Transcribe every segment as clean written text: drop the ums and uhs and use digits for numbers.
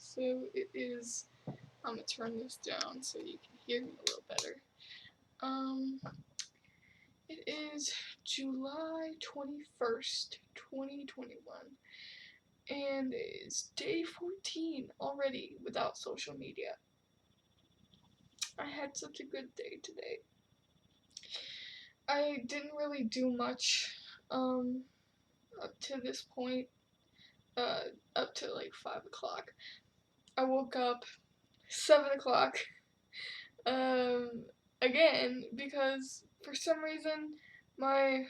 So it is, I'm going to turn this down so you can hear me a little better. It is July 21st, 2021, and it is day 14 already without social media. I had such a good day today. I didn't really do much up to this point, up to like 5 o'clock. I woke up 7 o'clock, again, because for some reason my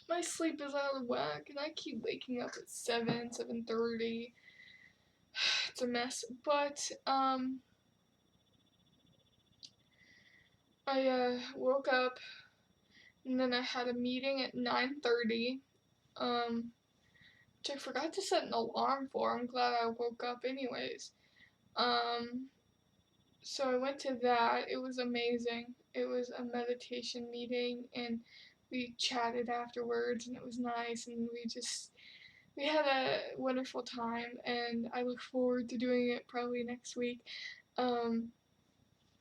my sleep is out of whack, and I keep waking up at 7:30. It's a mess, but I woke up, and then I had a meeting at 9:30, which I forgot to set an alarm for. I'm glad I woke up anyways. So I went to that. It was amazing. It was a meditation meeting, and we chatted afterwards, and it was nice, and we had a wonderful time, and I look forward to doing it probably next week.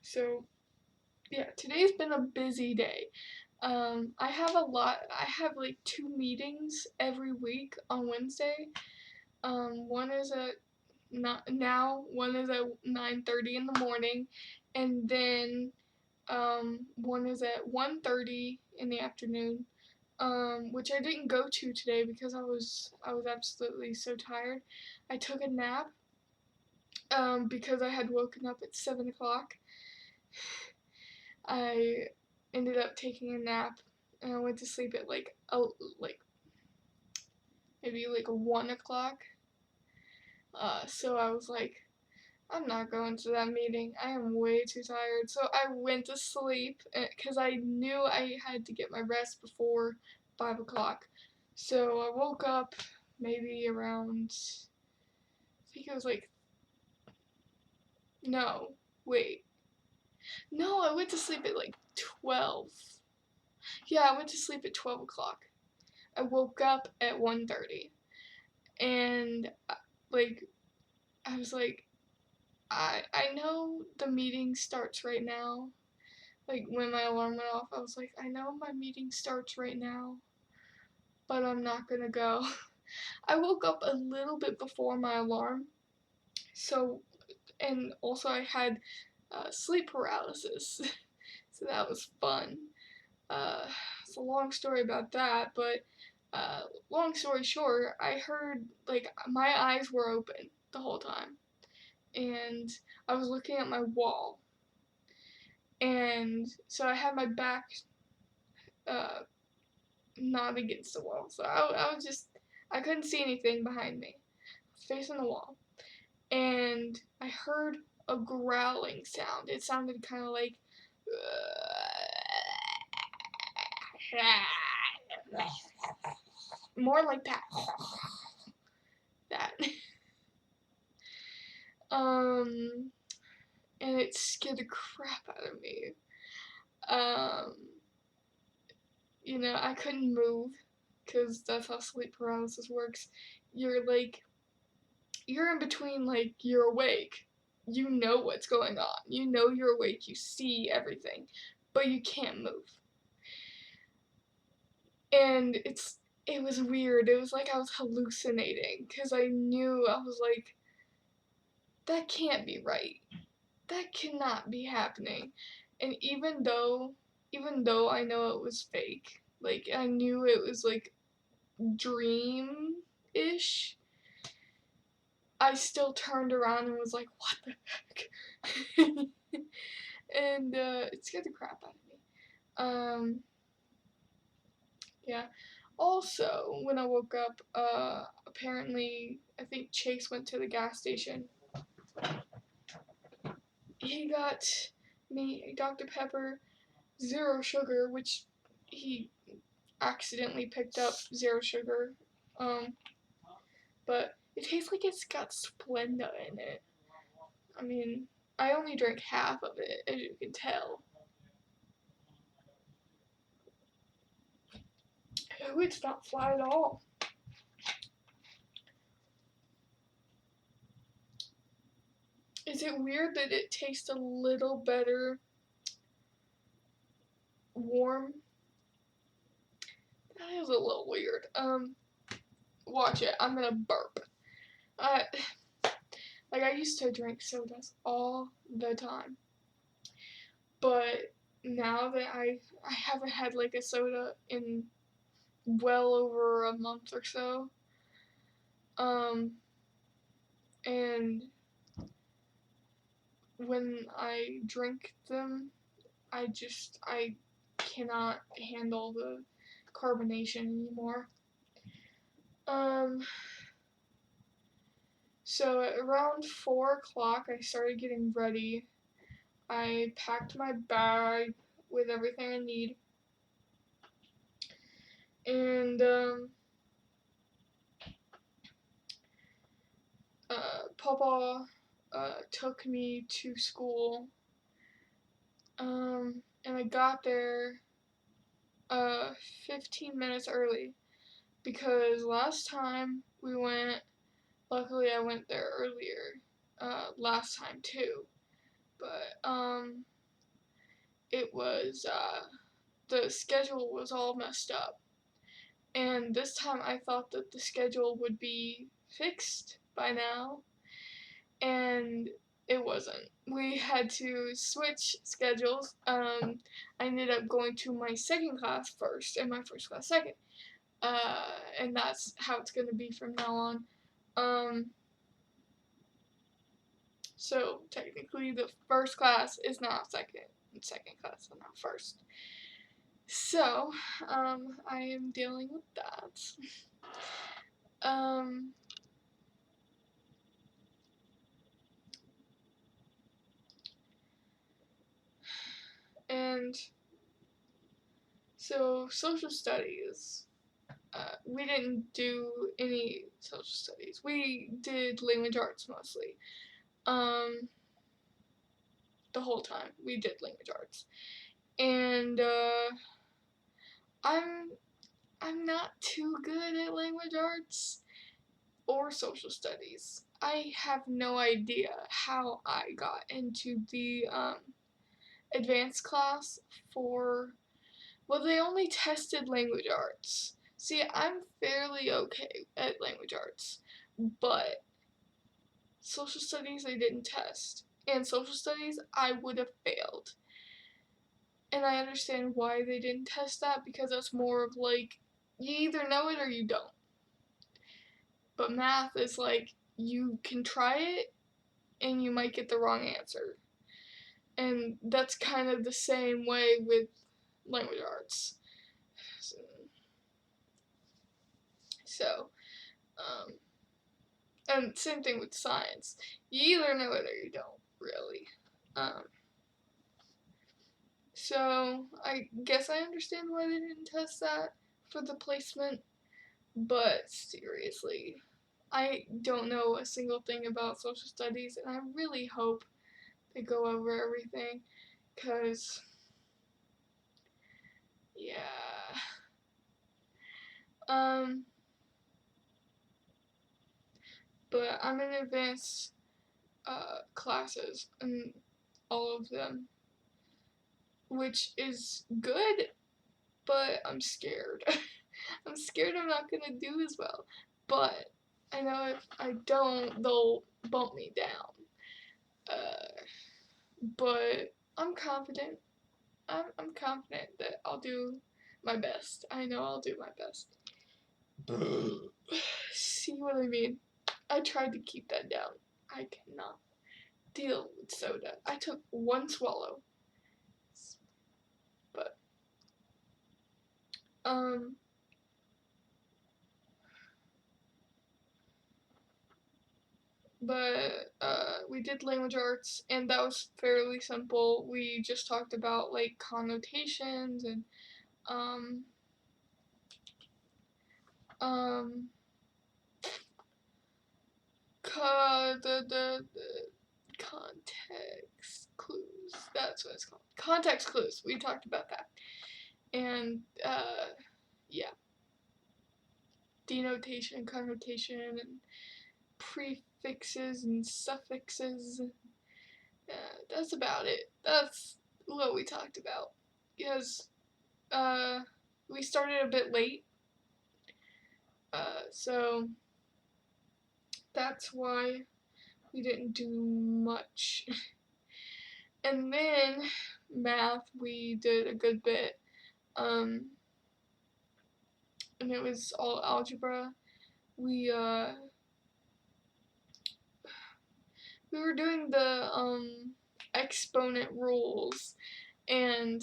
So yeah, today's been a busy day. I have like 2 meetings every week on Wednesday. One is at one is at 9:30 in the morning, and then one is at 1:30 in the afternoon, which I didn't go to today because I was absolutely so tired. I took a nap, because I had woken up at 7 o'clock. I ended up taking a nap, and I went to sleep at like maybe like 1 o'clock. So I was like, I'm not going to that meeting. I am way too tired. So I went to sleep because I knew I had to get my rest before 5 o'clock. So I woke up maybe around, I think it was like, no, wait. No, I went to sleep at like 12. Yeah, I went to sleep at 12 o'clock. I woke up at 1:30. And, like, I was like, I know the meeting starts right now. Like, when my alarm went off, I was like, I know my meeting starts right now, but I'm not gonna go. I woke up a little bit before my alarm, so, and also I had sleep paralysis, so that was fun. It's a long story about that, but long story short, I heard, like, my eyes were open the whole time, and I was looking at my wall, and so I had my back uh, not against the wall, so I couldn't see anything behind me. I was facing the wall, and I heard a growling sound. It sounded kind of like more like that. That. And it scared the crap out of me. Um, I couldn't move, because that's how sleep paralysis works. You're in between, like, you're awake. You know what's going on. You know you're awake. You see everything, but you can't move. And it was weird. It was like I was hallucinating, because I knew, I was like, that can't be right. That cannot be happening. And even though I know it was fake, like, I knew it was like dream-ish, I still turned around and was like, what the heck? And it scared the crap out of me. Yeah. Also, when I woke up, apparently, I think Chase went to the gas station. He got me a Dr. Pepper, 0 sugar, which he accidentally picked up 0 sugar. But it tastes like it's got Splenda in it. I mean, I only drank half of it, as you can tell. Oh, it's not flat at all. Is it weird that it tastes a little better warm? That is a little weird. Watch it. I'm gonna burp. I like I used to drink sodas all the time, but now that I haven't had like a soda in well over a month or so. And when I drink them, I cannot handle the carbonation anymore. So at around 4 o'clock, I started getting ready. I packed my bag with everything I need. And, Papa, took me to school. And I got there, 15 minutes early. Because last time we went, luckily I went there earlier, last time too. But, it was, the schedule was all messed up. And this time I thought that the schedule would be fixed by now, and it wasn't. We had to switch schedules. I ended up going to my second class first and my first class second. And that's how it's gonna be from now on. So technically the first class is now second, and second class is now first. So, I am dealing with that. And so social studies, we didn't do any social studies. We did language arts mostly. The whole time we did language arts. And, I'm not too good at language arts or social studies. I have no idea how I got into the advanced class for, well, they only tested language arts. See, I'm fairly okay at language arts, but social studies they didn't test. And social studies I would have failed. And I understand why they didn't test that, because that's more of like, you either know it or you don't. But math is like, you can try it and you might get the wrong answer. And that's kind of the same way with language arts. So, and same thing with science. You either know it or you don't, really. So, I guess I understand why they didn't test that for the placement, but seriously, I don't know a single thing about social studies, and I really hope they go over everything, because, yeah. But I'm in advanced classes, and all of them, which is good, but I'm scared. I'm scared I'm not gonna do as well, but I know if I don't, they'll bump me down. But I'm confident. I'm confident that I'll do my best. I know I'll do my best. See what I mean? I tried to keep that down. I cannot deal with soda. I took one swallow. But, we did language arts, and that was fairly simple. We just talked about, like, connotations and, the context clues. That's what it's called. Context clues. We talked about that. And, yeah. Denotation, connotation, and prefixes and suffixes. Yeah, that's about it. That's what we talked about. Because we started a bit late, so that's why we didn't do much. And then math, we did a good bit, and it was all algebra. We we were doing the exponent rules, and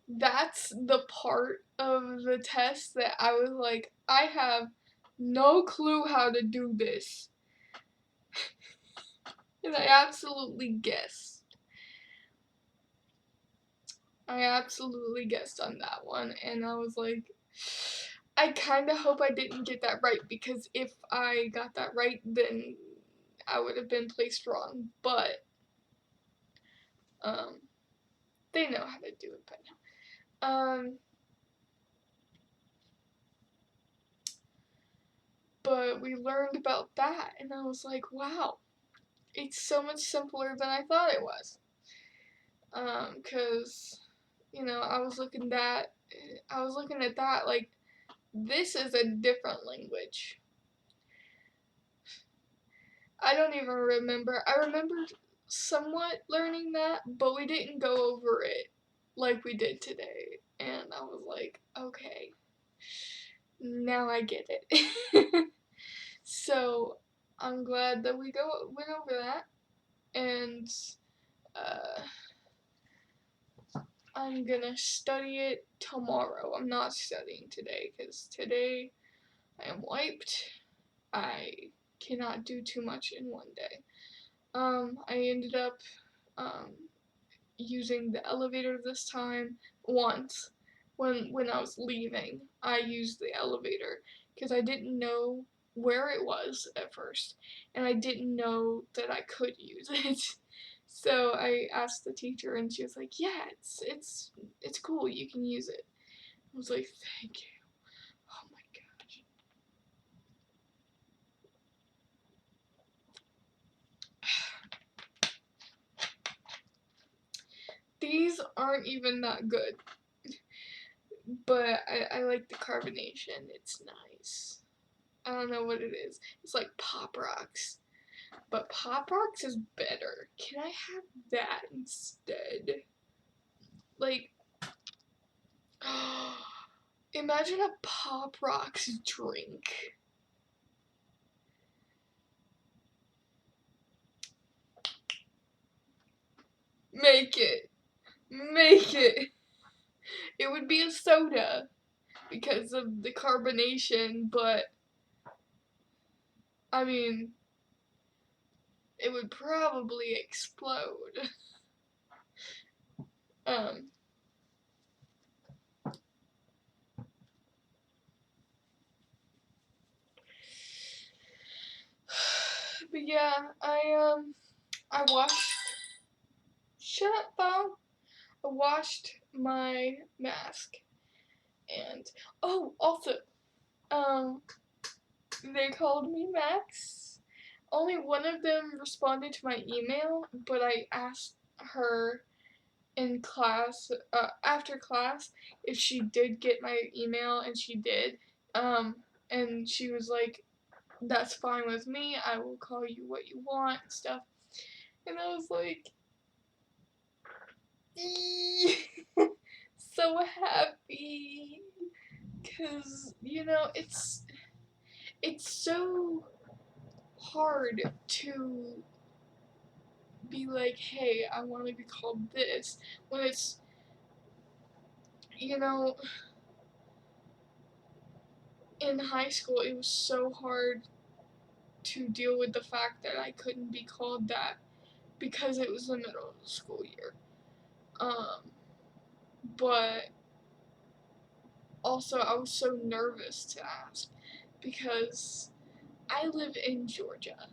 that's the part of the test that I was like, I have no clue how to do this. And I absolutely guessed. I absolutely guessed on that one, and I was like, I kind of hope I didn't get that right, because if I got that right, then I would have been placed wrong, but they know how to do it by now. But we learned about that, and I was like, wow, it's so much simpler than I thought it was. 'Cause I was looking at that like, this is a different language. I don't even remember. I remember somewhat learning that, but we didn't go over it like we did today. And I was like, okay, now I get it. So I'm glad that we went over that, and uh, I'm gonna study it tomorrow. I'm not studying today because today I am wiped. I cannot do too much in one day. I ended up using the elevator this time once. When I was leaving, I used the elevator because I didn't know where it was at first, and I didn't know that I could use it. So I asked the teacher, and she was like, "Yeah, it's cool. You can use it." I was like, "Thank you." Oh my gosh. These aren't even that good, but I like the carbonation. It's nice. I don't know what it is. It's like Pop Rocks. But Pop Rocks is better. Can I have that instead? Like, imagine a Pop Rocks drink. Make it. Make it. It would be a soda because of the carbonation, but I mean, it would probably explode. Um, but yeah, I washed. Shut up, phone. I washed my mask, and also, um, they called me Max. Only one of them responded to my email, but I asked her in class, after class, if she did get my email, and she did. And she was like, "That's fine with me. I will call you what you want and stuff." And I was like, so happy, cause it's so hard to be like, hey, I want to be called this, when it's, you know, in high school it was so hard to deal with the fact that I couldn't be called that because it was the middle of the school year. But also I was so nervous to ask because I live in Georgia.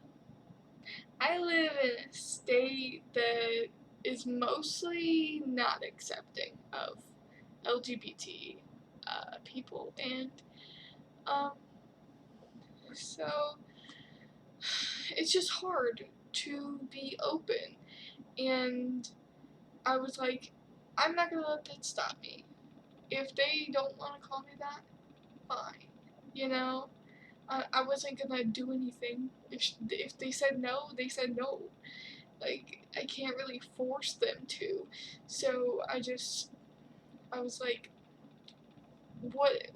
I live in a state that is mostly not accepting of LGBT people, and um, so it's just hard to be open. And I was like, I'm not gonna let that stop me. If they don't want to call me that, fine. You know, I wasn't gonna do anything. If they said no, they said no. Like, I can't really force them to. So I was like, what,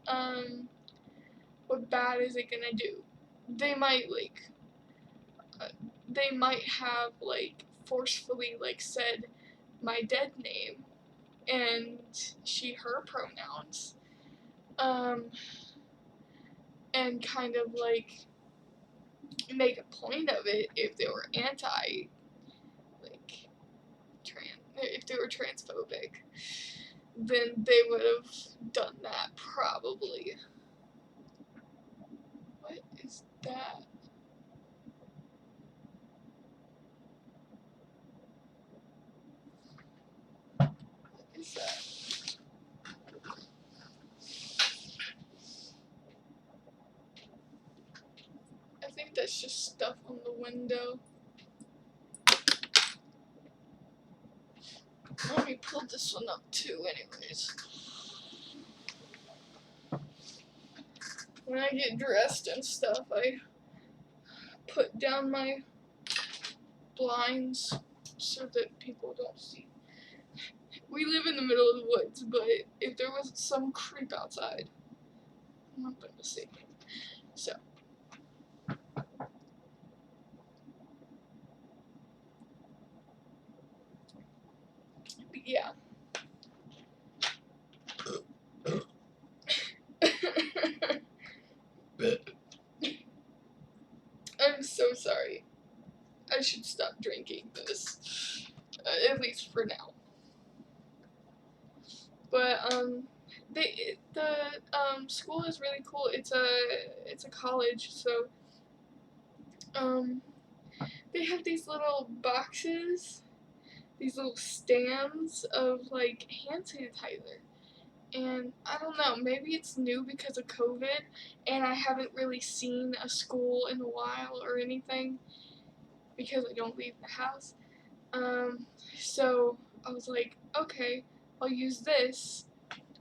um, what bad is it gonna do? They might, uh, they might have, forcefully, said my dead name and she, her pronouns, um, and kind of, make a point of it if they were like, if they were transphobic, then they would have done that probably. What is that? What is that? I think that's just stuff on the window. Let me pull this one up too, anyways. When I get dressed and stuff, I put down my blinds so that people don't see. We live in the middle of the woods, but if there was some creep outside, I'm not going to see. So. But yeah. I'm so sorry. I should stop drinking this, at least for now. But the school is really cool. It's a college, so they have these little boxes, these little stands of hand sanitizer. And I don't know, maybe it's new because of COVID, and I haven't really seen a school in a while or anything because I don't leave the house. So I was like, okay, I'll use this,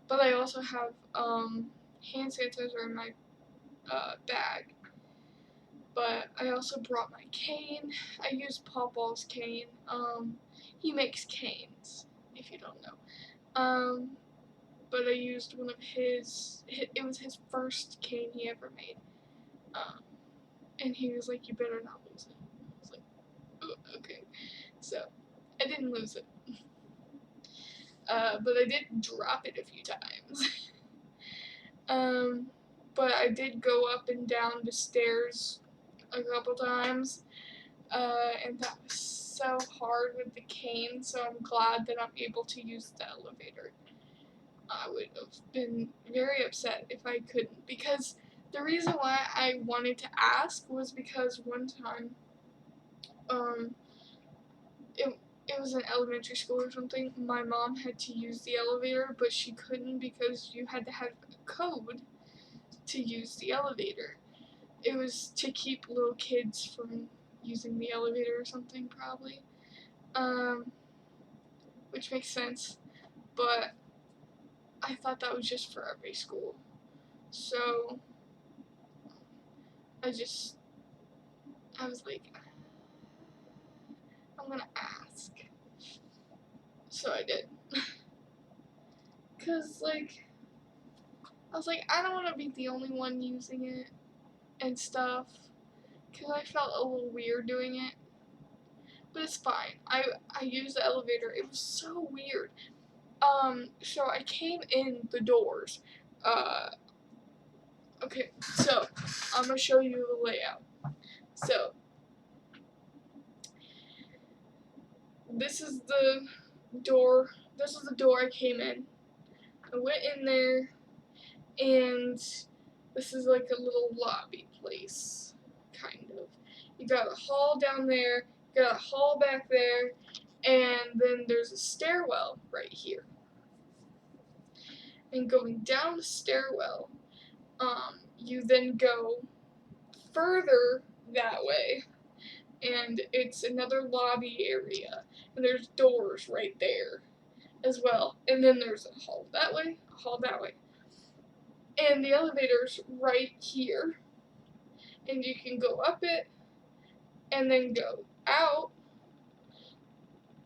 but I also have hand sanitizer in my bag. But I also brought my cane. I used Pawpaw's cane. He makes canes, if you don't know. But I used one of his. It was his first cane he ever made. And he was like, "You better not lose it." I was like, "Oh, okay." So I didn't lose it. But I did drop it a few times. But I did go up and down the stairs a couple times, and that was so hard with the cane, so I'm glad that I'm able to use the elevator. I would have been very upset if I couldn't, because the reason why I wanted to ask was because one time, um, it was in elementary school or something, my mom had to use the elevator, but she couldn't because you had to have a code to use the elevator. It was to keep little kids from using the elevator or something, probably. Which makes sense, but I thought that was just for every school. So I was like, I'm gonna ask. So I did. Cause I was like, I don't want to be the only one using it and stuff. Cause I felt a little weird doing it. But it's fine. I used the elevator. It was so weird. So I came in the doors. Okay, so I'm gonna show you the layout. So this is the door. This is the door I came in. I went in there, and this is like a little lobby place, kind of. You got a hall down there, you got a hall back there, and then there's a stairwell right here. And going down the stairwell, you then go further that way, and it's another lobby area, and there's doors right there as well, and then there's a hall that way, a hall that way, and the elevator's right here, and you can go up it, and then go out,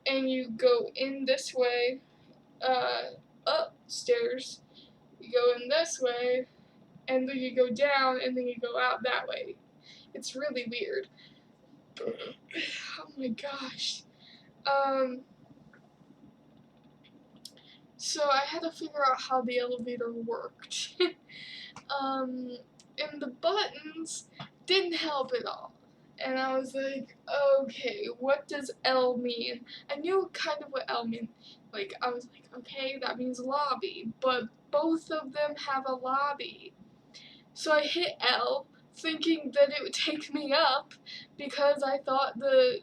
and you go in this way, upstairs, you go in this way, and then you go down, and then you go out that way. It's really weird. Oh my gosh. So I had to figure out how the elevator worked. And the buttons didn't help at all. And I was like, okay, what does L mean? I knew kind of what L meant. Like, I was like, okay, that means lobby, but both of them have a lobby. So I hit L, thinking that it would take me up, because I thought the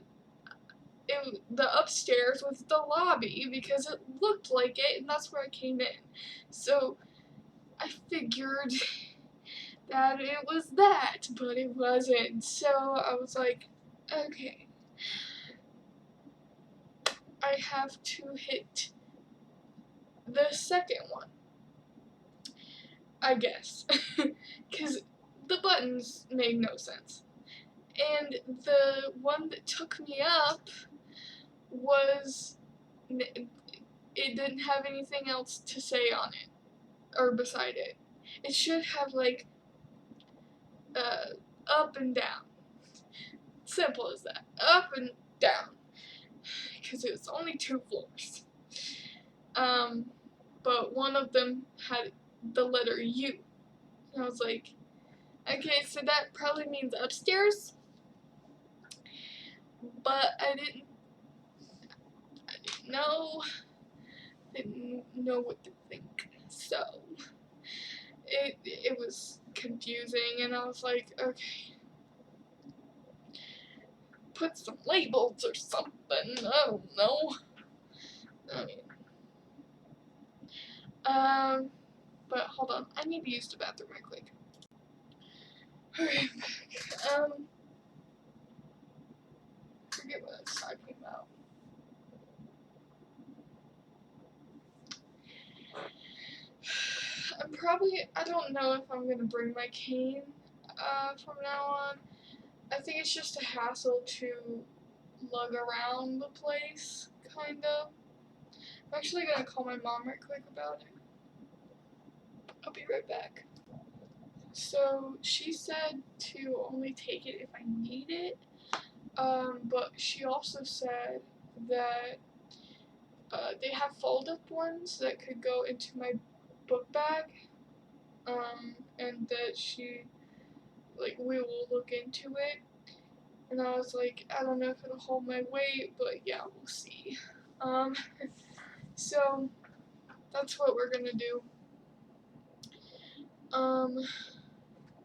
upstairs was the lobby, because it looked like it, and that's where I came in. So I figured that it was that, but it wasn't. So I was like, okay, I have to hit the second one, I guess, because the buttons made no sense. And the one that took me up was, it didn't have anything else to say on it, or beside it. It should have, like, up and down. Simple as that. Up and down. Because it was only 2 floors. But one of them had the letter U. And I was like, okay, so that probably means upstairs. But I didn't know what to think. So it was confusing, and I was like, okay, put some labels or something. I don't know. I mean, but hold on, I need to use the bathroom right quick. Alright, forget what I was talking about. I don't know if I'm gonna bring my cane, from now on. I think it's just a hassle to lug around the place, kind of. I'm actually gonna call my mom right quick about it. I'll be right back. So, she said to only take it if I need it, but she also said that they have fold-up ones that could go into my book bag, and that we will look into it. And I was like, I don't know if it'll hold my weight, but yeah, we'll see. So that's what we're gonna do.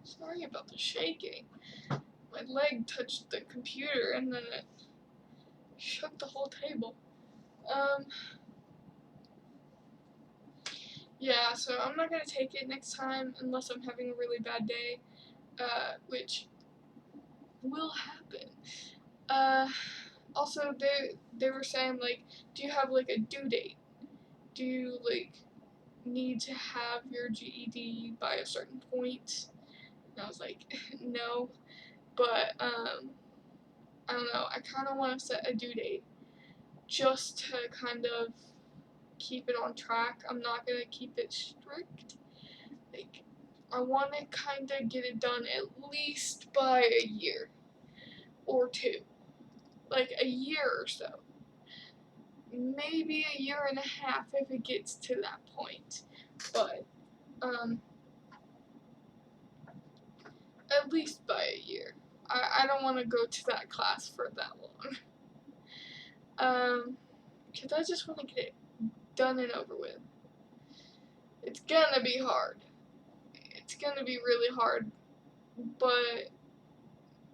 Sorry about the shaking. My leg touched the computer and then it shook the whole table. Yeah, so I'm not gonna take it next time unless I'm having a really bad day, which will happen. Also, they were saying, like, do you have, like, a due date? Do you, like, need to have your GED by a certain point? And I was like, no, but, I don't know, I kind of want to set a due date just to kind of keep it on track. I'm not going to keep it strict. Like, I want to kind of get it done at least by a year or 2. Like, a year or so. Maybe a year and a half if it gets to that point. But, at least by a year. I don't want to go to that class for that long. Because I just want to get it done and over with. It's gonna be hard. It's gonna be really hard, but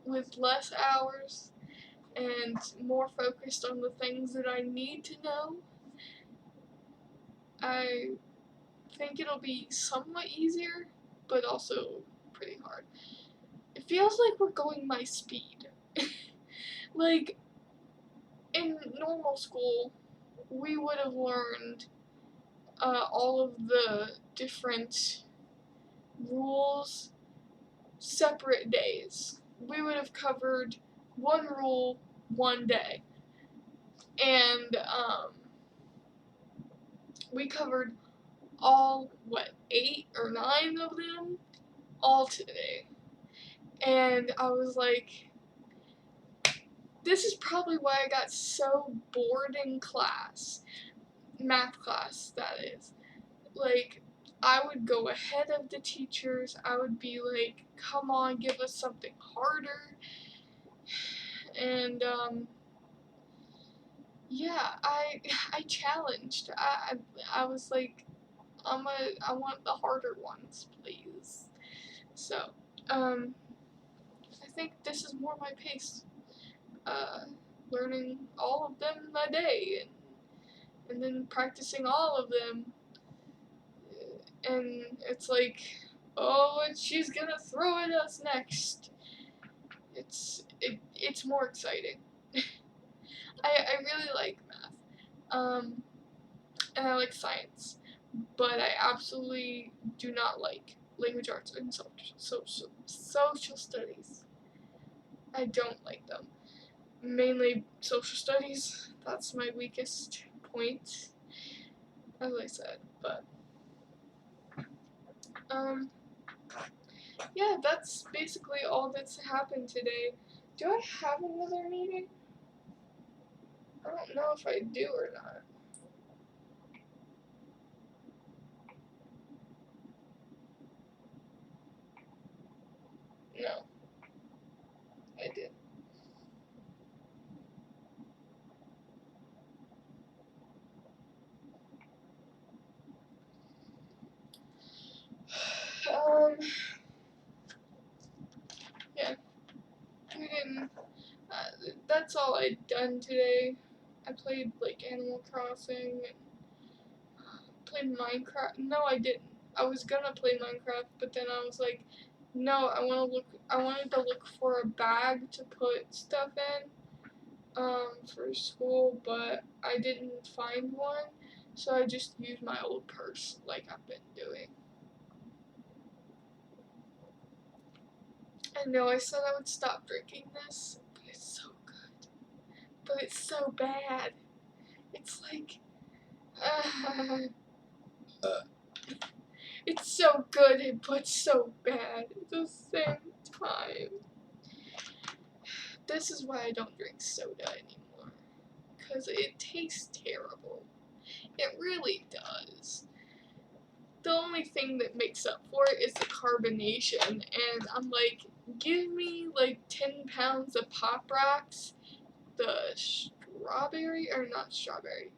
with less hours and more focused on the things that I need to know, I think it'll be somewhat easier, but also pretty hard. It feels like we're going my speed. Like, in normal school, we would have learned all of the different rules separate days. We would have covered one rule one day. And we covered all, 8 or 9 of them all today. And I was like, this is probably why I got so bored in class. Math class, that is. Like, I would go ahead of the teachers. I would be like, come on, give us something harder. And, yeah, I challenged. I was like, I want the harder ones, please. So, I think this is more my pace. Learning all of them a day, and then practicing all of them. And it's like, oh, and she's gonna throw at us next. It's more exciting. I really like math. And I like science, but I absolutely do not like language arts and social studies. I don't like them. Mainly social studies. That's my weakest point, as I said. But yeah, that's basically all that's happened today. Do I have another meeting? I don't know if I do or not. No, I did. Yeah, we didn't. That's all I'd done today. I played like Animal Crossing and played Minecraft. No, I didn't. I was gonna play Minecraft, but then I was like, no, I wanted to look for a bag to put stuff in, for school, but I didn't find one, so I just used my old purse like I've been doing. I know I said I would stop drinking this, but it's so good. But it's so bad. It's like, it's so good but so bad at the same time. This is why I don't drink soda anymore, because it tastes terrible. It really does. The only thing that makes up for it is the carbonation, and I'm like, give me like 10 pounds of Pop Rocks, the strawberry, or not strawberry,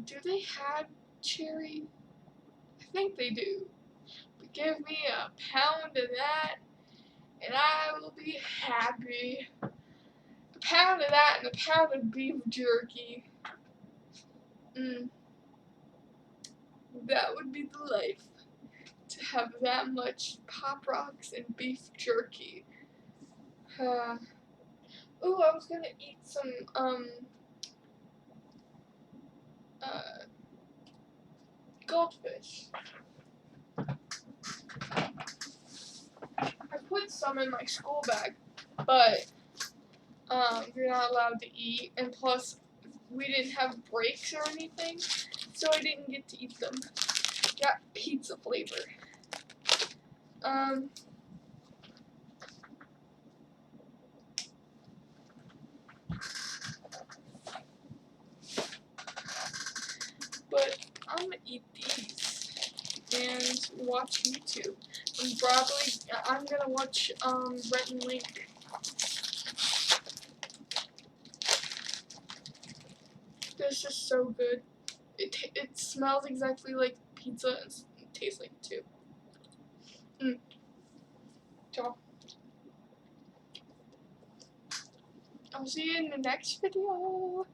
do they have cherry? I think they do. But give me a pound of that, and I will be happy. A pound of that and a pound of beef jerky. That would be the life. To have that much Pop Rocks and beef jerky. Ooh, I was gonna eat some, goldfish. I put some in my school bag, but, you're not allowed to eat, and plus, we didn't have breaks or anything, so I didn't get to eat them. Got pizza flavor. But I'm gonna eat these and watch YouTube. I'm gonna watch Rhett and Link. It's just so good. It smells exactly like pizza and it tastes like it too. So, I'll see you in the next video.